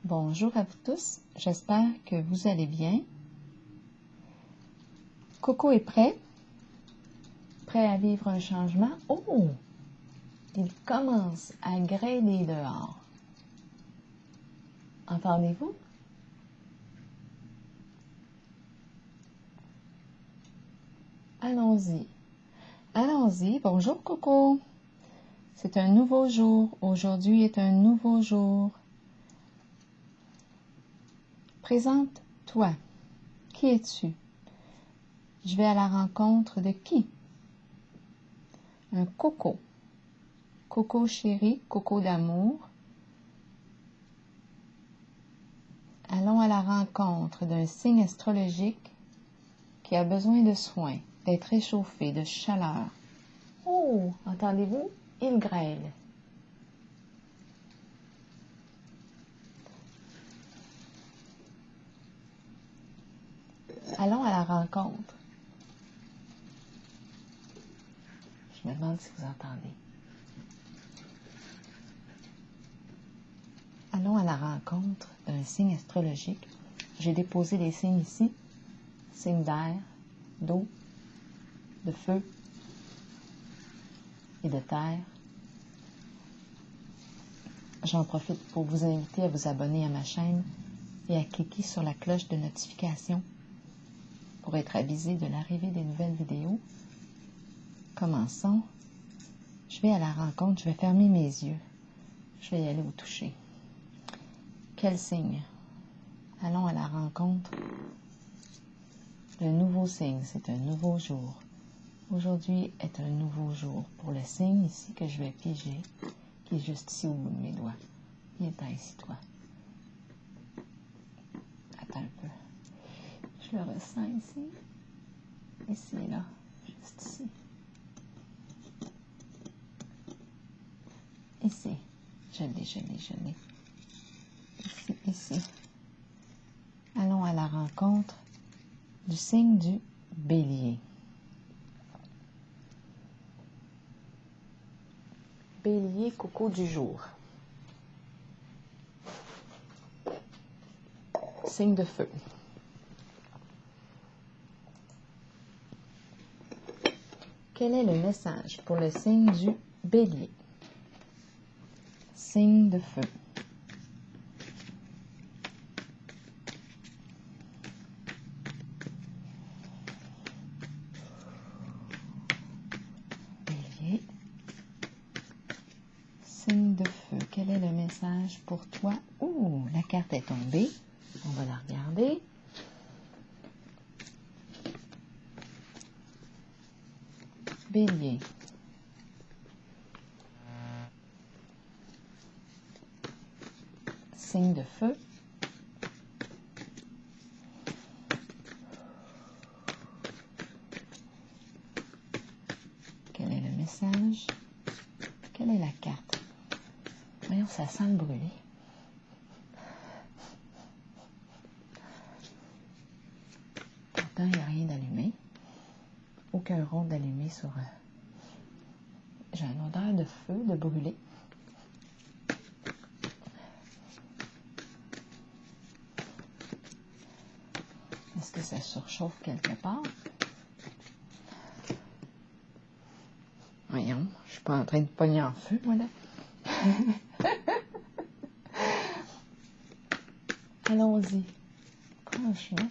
Bonjour à vous tous, j'espère que vous allez bien. Coco est prêt à vivre un changement. Oh! Il commence à grêler dehors. Entendez-vous? Allons-y. Allons-y. Bonjour Coco. C'est un nouveau jour. Aujourd'hui est un nouveau jour. Présente-toi. Qui es-tu? Je vais à la rencontre de qui? Un coco. Coco chéri, coco d'amour. Allons à la rencontre d'un signe astrologique qui a besoin de soins, d'être réchauffé, de chaleur. Oh, entendez-vous? Il grêle. Allons à la rencontre. Je me demande si vous entendez. Allons à la rencontre d'un signe astrologique. J'ai déposé les signes ici. Signes d'air, d'eau, de feu et de terre. J'en profite pour vous inviter à vous abonner à ma chaîne et à cliquer sur la cloche de notification pour être avisé de l'arrivée des nouvelles vidéos. Commençons. Je vais à la rencontre, je vais fermer mes yeux. Je vais y aller au toucher. Quel signe? Allons à la rencontre d'un nouveau signe. C'est un nouveau jour. Aujourd'hui est un nouveau jour pour le signe ici que je vais piger, qui est juste ici au bout de mes doigts. Il est temps ici, toi. Attends un peu. Je le ressens ici. Ici et là. Juste ici. Ici. Je l'ai. Ici. Allons à la rencontre du signe du Bélier. Bélier, coco du jour. Signe de feu. Quel est le message pour le signe du Bélier? Signe de feu. Bélier. Signe de feu. Quel est le message pour toi? Ouh, la carte est tombée. On va la regarder. Bélier. Signe de feu. Quel est le message? Quelle est la carte? Voyons, ça sent le brûler. Pourtant, il n'y a rien d'allumé. Aucun rond d'allumé sur... J'ai une odeur de feu, de brûlé. Est-ce que ça surchauffe quelque part? Voyons, je suis pas en train de pogner en feu, moi, là. Allons-y. Franchement.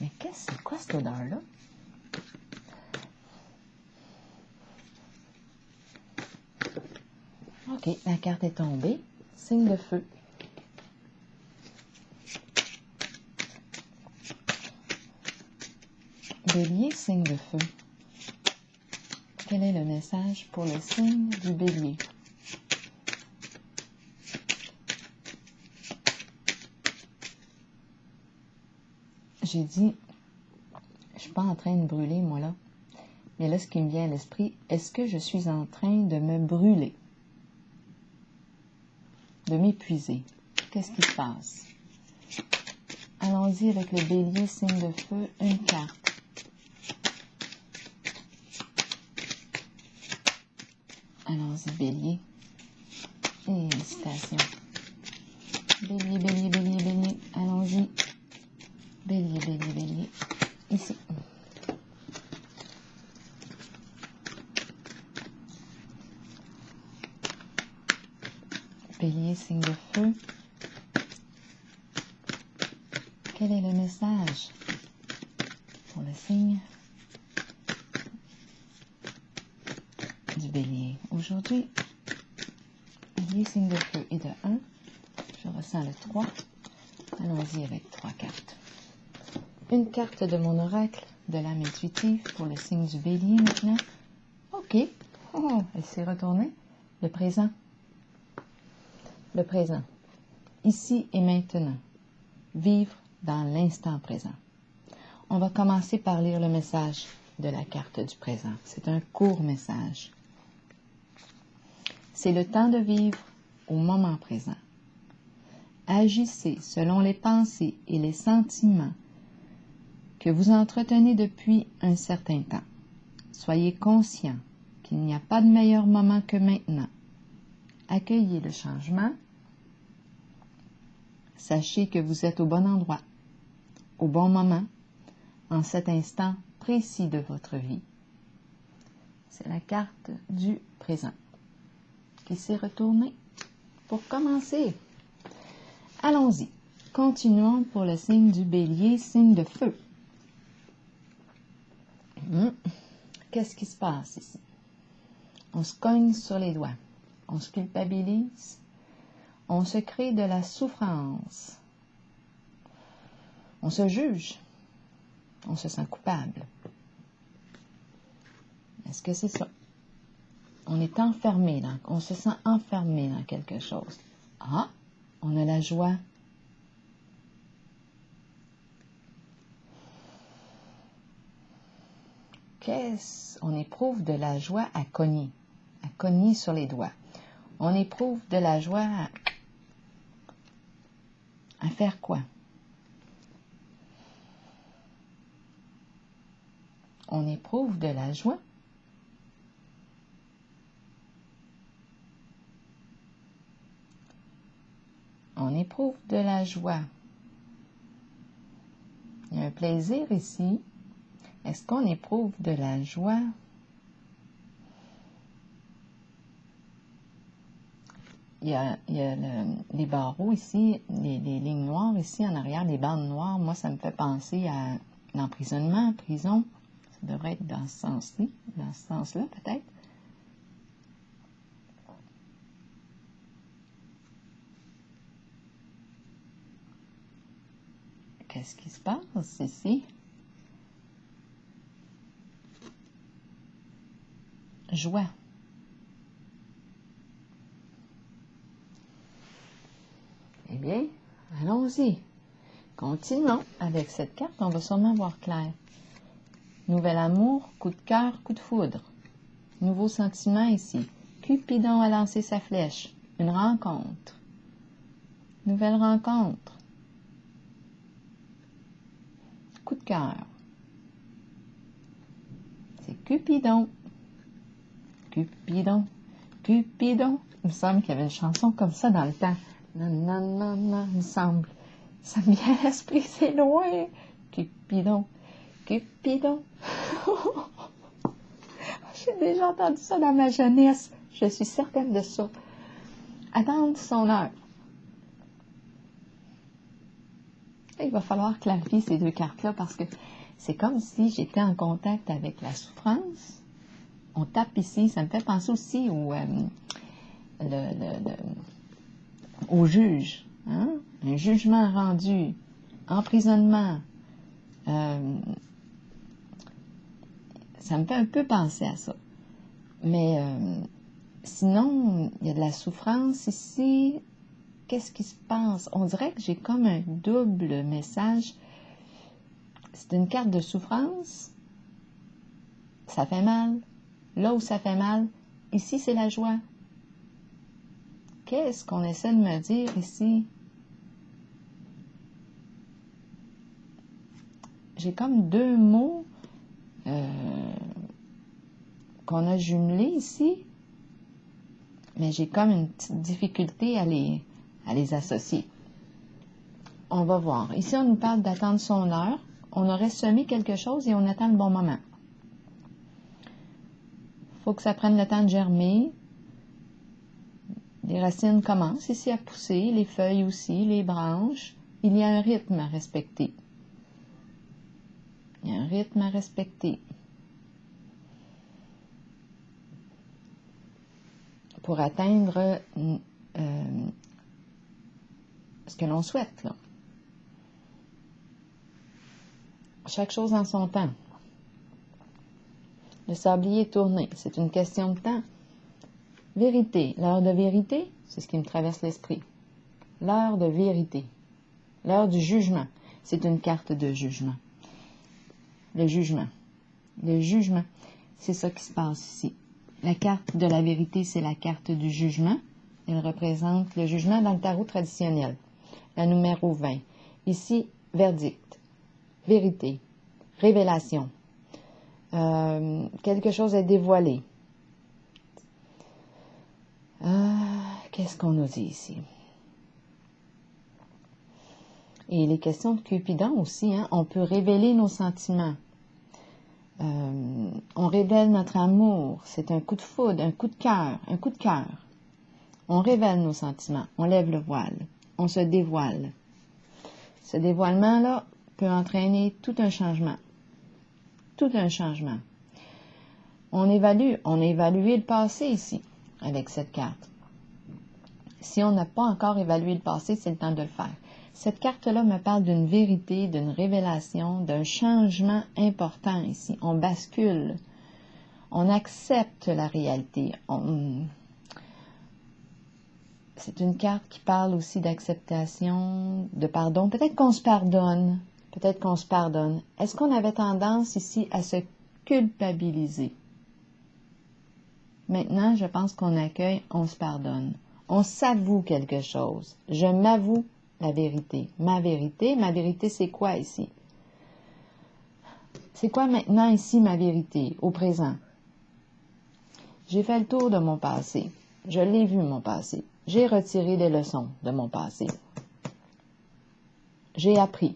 Mais c'est quoi cette odeur-là? OK, la carte est tombée. Signe de feu. Bélier, signe de feu. Quel est le message pour le signe du Bélier? J'ai dit, je suis pas en train de brûler, moi, là. Mais là, ce qui me vient à l'esprit, est-ce que je suis en train de me brûler? De m'épuiser? Qu'est-ce qui se passe? Allons-y avec le Bélier, signe de feu, une carte. Allons-y, Bélier. Félicitations. Bélier, bélier, bélier, bélier. Allons-y. Bélier, bélier, bélier. Ici. Bélier, signe de feu. Quel est le message pour le signe du bélier? Aujourd'hui, bélier, signe de feu et de 1. Je ressens le 3. Allons-y avec 3 cartes. Une carte de mon oracle de l'âme intuitive pour le signe du bélier maintenant. OK. Oh, elle s'est retournée. Le présent. Le présent. Ici et maintenant. Vivre dans l'instant présent. On va commencer par lire le message de la carte du présent. C'est un court message. C'est le temps de vivre au moment présent. Agissez selon les pensées et les sentiments que vous entretenez depuis un certain temps. Soyez conscient qu'il n'y a pas de meilleur moment que maintenant. Accueillez le changement. Sachez que vous êtes au bon endroit, au bon moment, en cet instant précis de votre vie. C'est la carte du présent qui s'est retournée pour commencer. Allons-y. Continuons pour le signe du bélier, signe de feu. Qu'est-ce qui se passe ici? On se cogne sur les doigts. On se culpabilise. On se crée de la souffrance. On se juge. On se sent coupable. Est-ce que c'est ça? On est enfermé, on se sent enfermé dans quelque chose. Ah, on a la joie. On éprouve de la joie à cogner sur les doigts. On éprouve de la joie à faire quoi? On éprouve de la joie. On éprouve de la joie. Il y a un plaisir ici. Est-ce qu'on éprouve de la joie? Il y a les barreaux ici, les lignes noires ici en arrière, les bandes noires. Moi, ça me fait penser à l'emprisonnement, prison. Ça devrait être dans ce sens-là, peut-être. Qu'est-ce qui se passe ici? Joie. Eh bien, allons-y. Continuons avec cette carte, on va sûrement voir clair. Nouvel amour, coup de cœur, coup de foudre. Nouveau sentiment ici. Cupidon a lancé sa flèche. Une rencontre. Nouvelle rencontre. Coup de cœur. C'est Cupidon. Cupidon. Cupidon. Il me semble qu'il y avait une chanson comme ça dans le temps. Non, non, non, non, il me semble. Ça me vient à l'esprit, c'est loin. Cupidon. Cupidon. J'ai déjà entendu ça dans ma jeunesse. Je suis certaine de ça. Attendre son heure. Il va falloir clarifier ces deux cartes-là parce que c'est comme si j'étais en contact avec la souffrance. On tape ici. Ça me fait penser aussi au juge. Hein? Un jugement rendu. Emprisonnement. Ça me fait un peu penser à ça. Mais sinon, il y a de la souffrance ici. Qu'est-ce qui se passe? On dirait que j'ai comme un double message. C'est une carte de souffrance. Ça fait mal. Là où ça fait mal, ici, c'est la joie. Qu'est-ce qu'on essaie de me dire ici? J'ai comme deux mots qu'on a jumelés ici, mais j'ai comme une petite difficulté à les associer. on va voir. Ici, on nous parle d'attendre son heure. On aurait semé quelque chose et on attend le bon moment. Il faut que ça prenne le temps de germer. Les racines commencent ici à pousser, les feuilles aussi, les branches. Il y a un rythme à respecter. Il y a un rythme à respecter. Pour atteindre ce que l'on souhaite, là. Chaque chose en son temps. Le sablier est tourné. C'est une question de temps. Vérité. L'heure de vérité, c'est ce qui me traverse l'esprit. L'heure de vérité. L'heure du jugement. C'est une carte de jugement. Le jugement. Le jugement, c'est ça qui se passe ici. La carte de la vérité, c'est la carte du jugement. Elle représente le jugement dans le tarot traditionnel. La numéro 20. Ici, verdict. Vérité, révélation, quelque chose est dévoilé. Qu'est-ce qu'on nous dit ici? Et les questions de Cupidon aussi, hein, on peut révéler nos sentiments. On révèle notre amour, c'est un coup de foudre, un coup de cœur, un coup de cœur. On révèle nos sentiments, on lève le voile, on se dévoile. Ce dévoilement-là peut entraîner tout un changement. Tout un changement. On a évalué le passé ici, avec cette carte. Si on n'a pas encore évalué le passé, c'est le temps de le faire. Cette carte-là me parle d'une vérité, d'une révélation, d'un changement important ici. On bascule. On accepte la réalité. C'est une carte qui parle aussi d'acceptation, de pardon. Peut-être qu'on se pardonne. Peut-être qu'on se pardonne. Est-ce qu'on avait tendance ici à se culpabiliser? Maintenant, je pense qu'on accueille, on se pardonne. On s'avoue quelque chose. Je m'avoue la vérité. Ma vérité, c'est quoi ici? C'est quoi maintenant ici ma vérité, au présent? J'ai fait le tour de mon passé. Je l'ai vu, mon passé. J'ai retiré des leçons de mon passé. J'ai appris.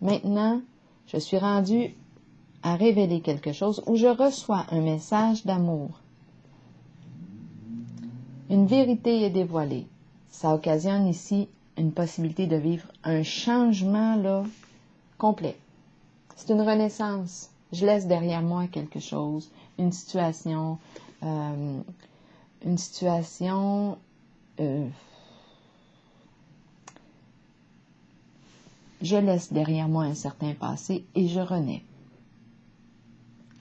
Maintenant, je suis rendue à révéler quelque chose où je reçois un message d'amour. Une vérité est dévoilée. Ça occasionne ici une possibilité de vivre un changement là, complet. C'est une renaissance. Je laisse derrière moi quelque chose, une situation, je laisse derrière moi un certain passé et je renais.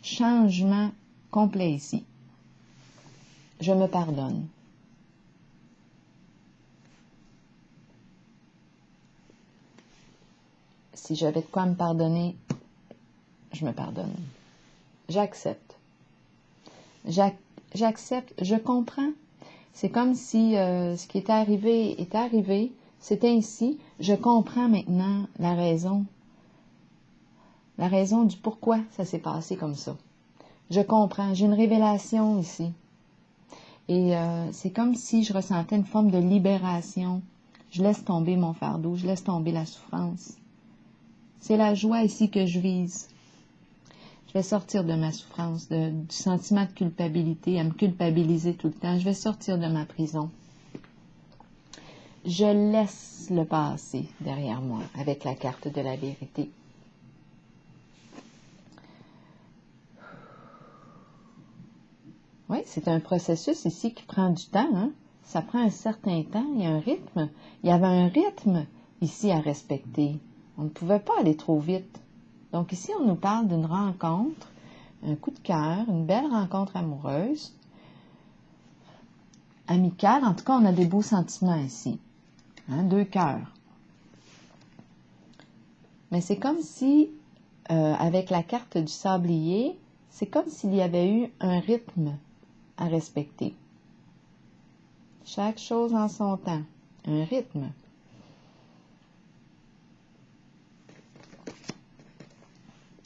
Changement complet ici. Je me pardonne. Si j'avais de quoi me pardonner, je me pardonne. J'accepte. J'accepte, je comprends. C'est comme si ce qui était arrivé, c'était ainsi. Je comprends maintenant la raison du pourquoi ça s'est passé comme ça. Je comprends, j'ai une révélation ici. Et c'est comme si je ressentais une forme de libération. Je laisse tomber mon fardeau, je laisse tomber la souffrance. C'est la joie ici que je vise. Je vais sortir de ma souffrance, du sentiment de culpabilité, à me culpabiliser tout le temps. Je vais sortir de ma prison. Je laisse le passé derrière moi avec la carte de la vérité. Oui, c'est un processus ici qui prend du temps. Hein? Ça prend un certain temps, il y a un rythme. Il y avait un rythme ici à respecter. On ne pouvait pas aller trop vite. Donc ici, on nous parle d'une rencontre, un coup de cœur, une belle rencontre amoureuse, amicale. En tout cas, on a des beaux sentiments ici. Hein, 2 cœurs. Mais c'est comme si, avec la carte du sablier, c'est comme s'il y avait eu un rythme à respecter. Chaque chose en son temps. Un rythme.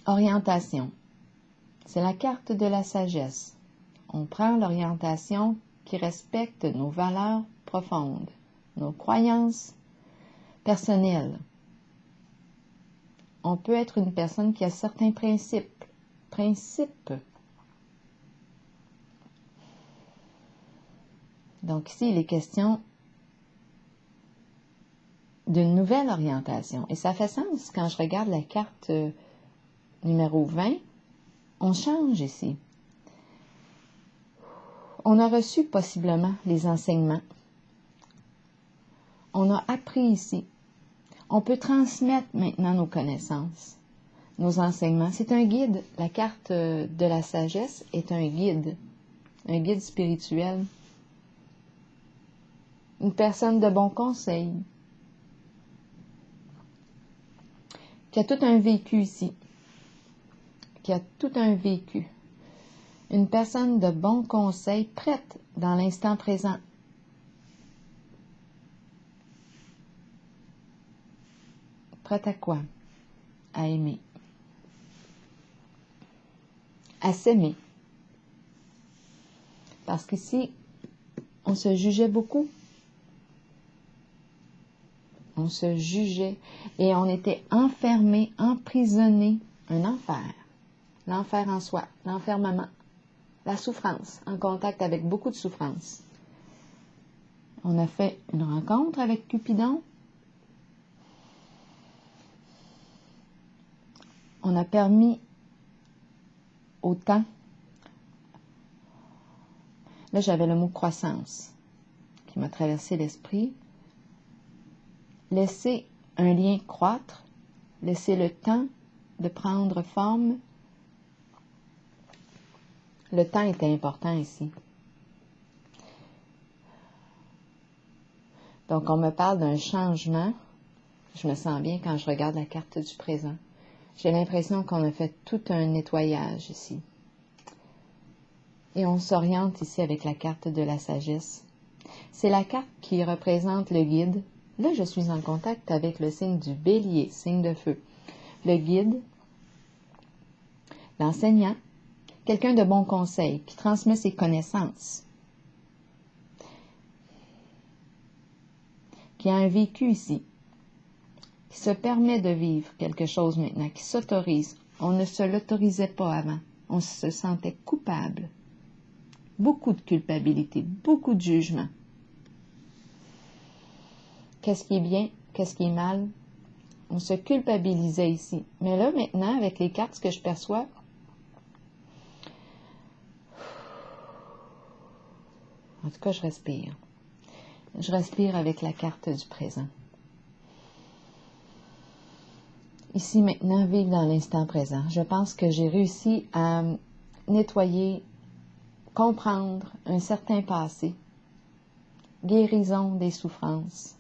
Orientation. C'est la carte de la sagesse. On prend l'orientation qui respecte nos valeurs profondes, nos croyances, personnel. On peut être une personne qui a certains principes. Donc ici, il est question d'une nouvelle orientation. Et ça fait sens quand je regarde la carte numéro 20. On change ici. On a reçu possiblement les enseignements. On a appris ici. On peut transmettre maintenant nos connaissances, nos enseignements. C'est un guide. La carte de la sagesse est un guide spirituel. Une personne de bon conseil, qui a tout un vécu ici, Une personne de bon conseil, prête dans l'instant présent. Prête à quoi? À aimer. À s'aimer. Parce qu'ici, on se jugeait beaucoup. On se jugeait et on était enfermé, emprisonné. Un enfer. L'enfer en soi, l'enfermement, la souffrance, en contact avec beaucoup de souffrance. On a fait une rencontre avec Cupidon. On a permis au temps. Là, j'avais le mot croissance qui m'a traversé l'esprit. Laisser un lien croître, laisser le temps de prendre forme. Le temps était important ici. Donc, on me parle d'un changement. Je me sens bien quand je regarde la carte du présent. J'ai l'impression qu'on a fait tout un nettoyage ici. Et on s'oriente ici avec la carte de la sagesse. C'est la carte qui représente le guide. Là, je suis en contact avec le signe du bélier, signe de feu. Le guide, l'enseignant, quelqu'un de bon conseil qui transmet ses connaissances, qui a un vécu ici, qui se permet de vivre quelque chose maintenant, qui s'autorise. On ne se l'autorisait pas avant. On se sentait coupable. Beaucoup de culpabilité, beaucoup de jugement. Qu'est-ce qui est bien, qu'est-ce qui est mal? On se culpabilisait ici. Mais là, maintenant, avec les cartes, ce que je perçois, en tout cas, je respire. Je respire avec la carte du présent. Ici, maintenant, vivre dans l'instant présent. Je pense que j'ai réussi à nettoyer, comprendre un certain passé, guérison des souffrances,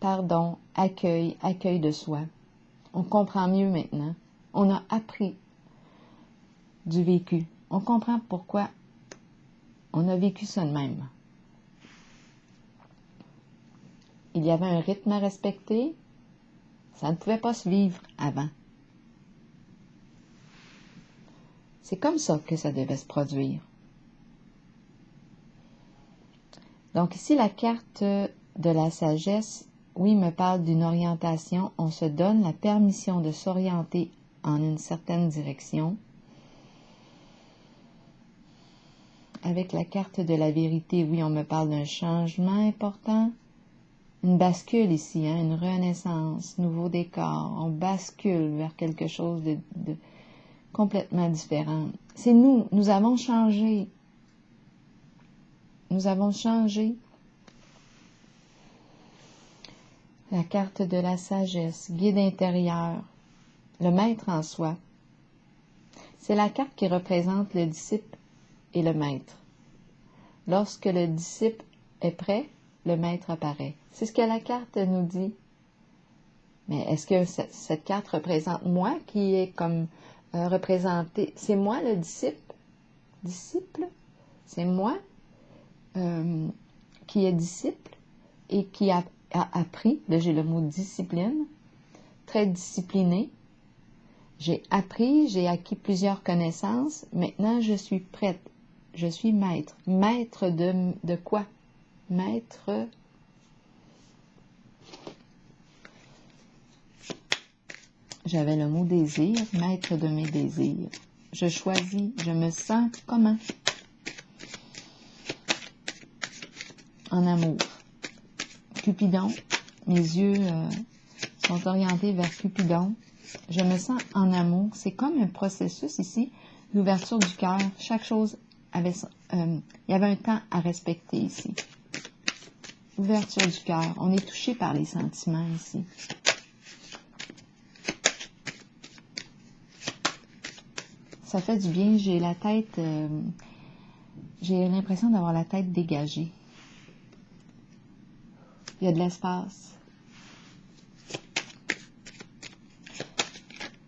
pardon, accueil de soi. On comprend mieux maintenant. On a appris du vécu. On comprend pourquoi on a vécu ça de même. Il y avait un rythme à respecter. Ça ne pouvait pas se vivre avant. C'est comme ça que ça devait se produire. Donc ici, la carte de la sagesse, oui, me parle d'une orientation. On se donne la permission de s'orienter en une certaine direction. Avec la carte de la vérité, oui, on me parle d'un changement important. Une bascule ici, une renaissance, nouveau décor. On bascule vers quelque chose de complètement différent. C'est nous avons changé. Nous avons changé. La carte de la sagesse, guide intérieur, le maître en soi. C'est la carte qui représente le disciple et le maître. Lorsque le disciple est prêt, le maître apparaît. C'est ce que la carte nous dit. Mais est-ce que cette carte représente moi qui est comme représenté? C'est moi le disciple? Disciple? C'est moi qui est disciple et qui a appris. Là, j'ai le mot discipline. Très discipliné. J'ai appris, j'ai acquis plusieurs connaissances. Maintenant, je suis prête. Je suis maître. Maître de quoi? Maître j'avais le mot désir, maître de mes désirs. Je choisis, je me sens comment? En amour. Cupidon, mes yeux sont orientés vers Cupidon. Je me sens en amour. C'est comme un processus ici d'ouverture du cœur. Chaque chose avait... il y avait un temps à respecter ici. Ouverture du cœur. On est touché par les sentiments ici. Ça fait du bien. J'ai la tête... j'ai l'impression d'avoir la tête dégagée. Il y a de l'espace.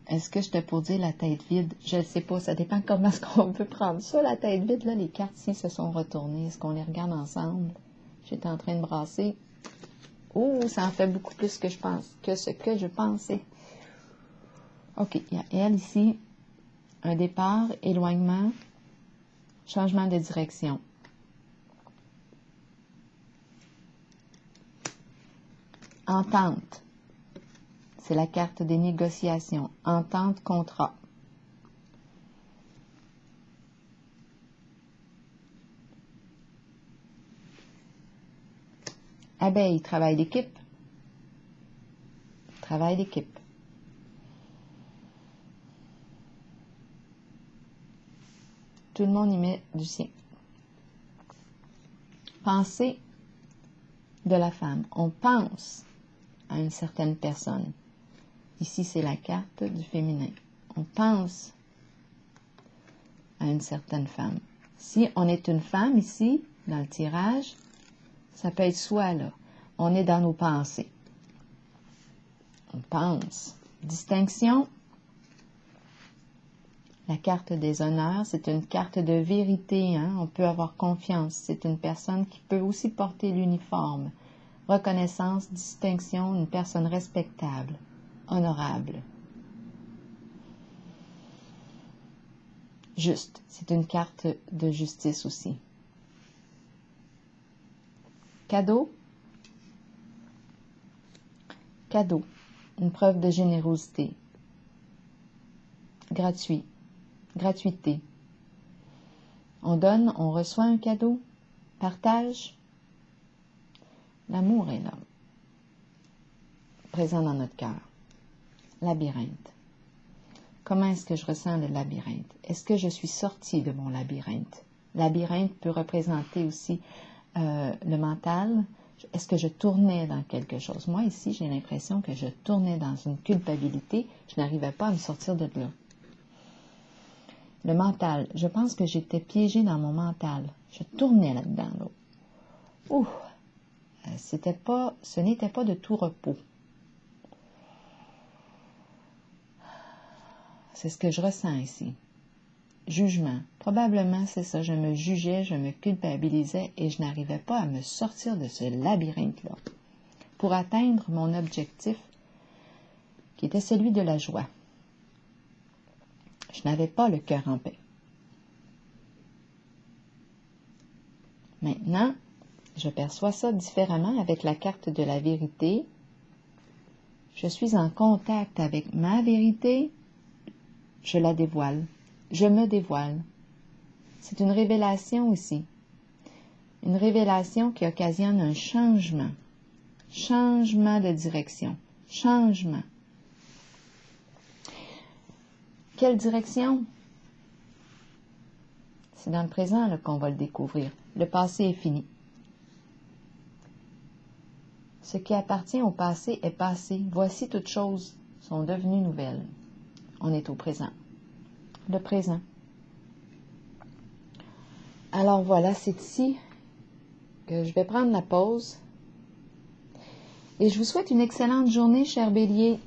Est-ce que j'étais pour dire la tête vide? Je ne sais pas. Ça dépend comment est-ce qu'on peut prendre ça, la tête vide. Là, les cartes ici se sont retournées. Est-ce qu'on les regarde ensemble? J'étais en train de brasser. Oh, ça en fait beaucoup plus que ce que je pensais. OK, il y a elle ici. Un départ, éloignement, changement de direction. Entente. C'est la carte des négociations. Entente, contrat. Abeille, travail d'équipe. Travail d'équipe. Tout le monde y met du sien. Pensée de la femme. On pense à une certaine personne. Ici, c'est la carte du féminin. On pense à une certaine femme. Si on est une femme ici, dans le tirage, ça peut être soi, là. On est dans nos pensées. On pense. Distinction. La carte des honneurs, c'est une carte de vérité. Hein? On peut avoir confiance. C'est une personne qui peut aussi porter l'uniforme. Reconnaissance, distinction, une personne respectable, honorable. Juste, c'est une carte de justice aussi. Cadeau. Cadeau, une preuve de générosité. Gratuit, gratuité. On donne, on reçoit un cadeau. Partage. L'amour est là, présent dans notre cœur. Labyrinthe. Comment est-ce que je ressens le labyrinthe? Est-ce que je suis sortie de mon labyrinthe? Labyrinthe peut représenter aussi le mental. Est-ce que je tournais dans quelque chose? Moi, ici, j'ai l'impression que je tournais dans une culpabilité. Je n'arrivais pas à me sortir de là. Le mental. Je pense que j'étais piégée dans mon mental. Je tournais là-dedans. Là. Ouh! Ce n'était pas de tout repos. C'est ce que je ressens ici. Jugement. Probablement, c'est ça. Je me jugeais, je me culpabilisais et je n'arrivais pas à me sortir de ce labyrinthe-là pour atteindre mon objectif qui était celui de la joie. Je n'avais pas le cœur en paix. Maintenant, je perçois ça différemment avec la carte de la vérité. Je suis en contact avec ma vérité. Je la dévoile. Je me dévoile. C'est une révélation ici. Une révélation qui occasionne un changement. Changement de direction. Changement. Quelle direction? C'est dans le présent là, qu'on va le découvrir. Le passé est fini. Ce qui appartient au passé est passé. Voici toutes choses sont devenues nouvelles. On est au présent. Le présent. Alors voilà, c'est ici que je vais prendre la pause. Et je vous souhaite une excellente journée, chers béliers.